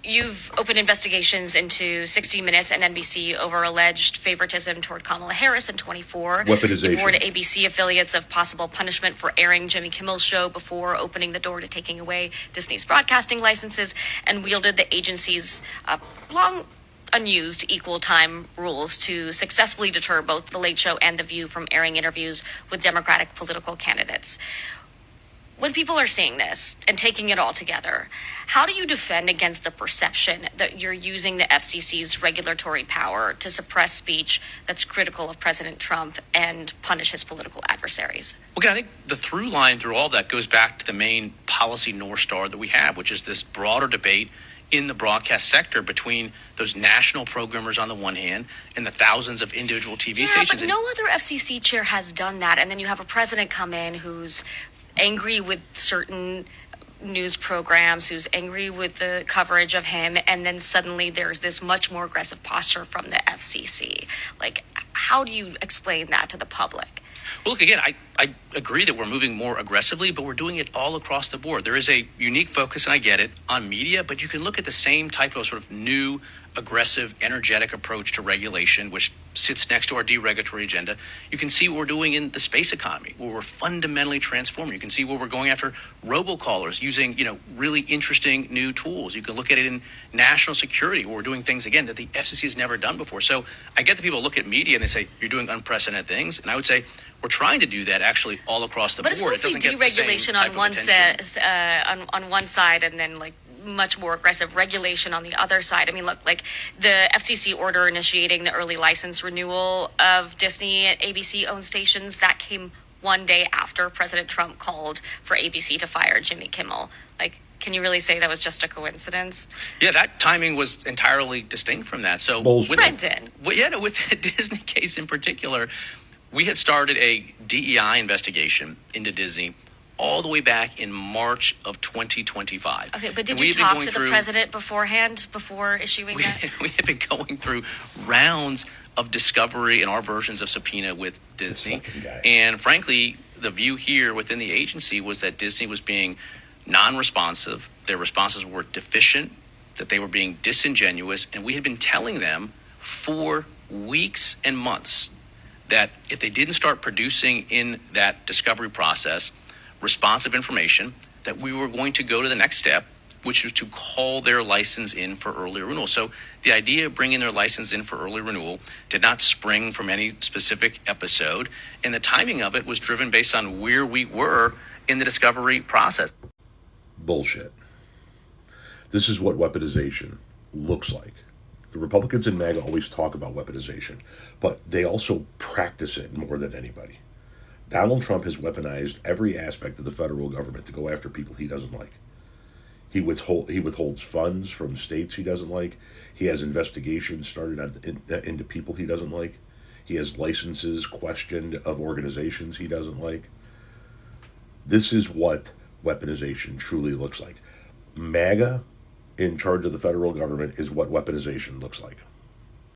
You've opened investigations into 60 Minutes and NBC over alleged favoritism toward Kamala Harris in 24. Weaponization. You've warned ABC affiliates of possible punishment for airing Jimmy Kimmel's show before opening the door to taking away Disney's broadcasting licenses, and wielded the agency's long unused equal time rules to successfully deter both The Late Show and The View from airing interviews with Democratic political candidates. When people are seeing this and taking it all together, how do you defend against the perception that you're using the FCC's regulatory power to suppress speech that's critical of President Trump and punish his political adversaries? Well, again, I think the through line through all that goes back to the main policy North Star that we have, which is this broader debate in the broadcast sector between those national programmers on the one hand and the thousands of individual TV stations. But no other FCC chair has done that. And then you have a president come in who's angry with certain news programs, who's angry with the coverage of him, and then suddenly there's this much more aggressive posture from the FCC. Like, how do you explain that to the public? Well, look, again, I agree that we're moving more aggressively, but we're doing it all across the board. There is a unique focus, and I get it, on media, but you can look at the same type of sort of new, aggressive, energetic approach to regulation, which sits next to our deregulatory agenda. You can see what we're doing in the space economy, where we're fundamentally transforming. You can see where we're going after robocallers using, really interesting new tools. You can look at it in national security, where we're doing things, again, that the FCC has never done before. So I get that people look at media and they say, you're doing unprecedented things. And I would say, we're trying to do that actually all across the board. But it's mostly deregulation on one side, and then much more aggressive regulation on the other side. I mean, look, like the FCC order initiating the early license renewal of Disney and ABC owned stations, that came one day after President Trump called for ABC to fire Jimmy Kimmel. Can you really say that was just a coincidence? Yeah, that timing was entirely distinct from that. So with the Disney case in particular, we had started a DEI investigation into Disney all the way back in March of 2025. Okay, but did you talk to the president beforehand, before issuing that? We had been going through rounds of discovery and our versions of subpoena with Disney. And frankly, the view here within the agency was that Disney was being non-responsive. Their responses were deficient, that they were being disingenuous. And we had been telling them for weeks and months that if they didn't start producing in that discovery process responsive information, that we were going to go to the next step, which was to call their license in for early renewal. So the idea of bringing their license in for early renewal did not spring from any specific episode, and the timing of it was driven based on where we were in the discovery process. Bullshit. This is what weaponization looks like. The Republicans in MAGA always talk about weaponization, but they also practice it more than anybody. Donald Trump has weaponized every aspect of the federal government to go after people he doesn't like. He withholds funds from states he doesn't like. He has investigations started into people he doesn't like. He has licenses questioned of organizations he doesn't like. This is what weaponization truly looks like. MAGA in charge of the federal government is what weaponization looks like.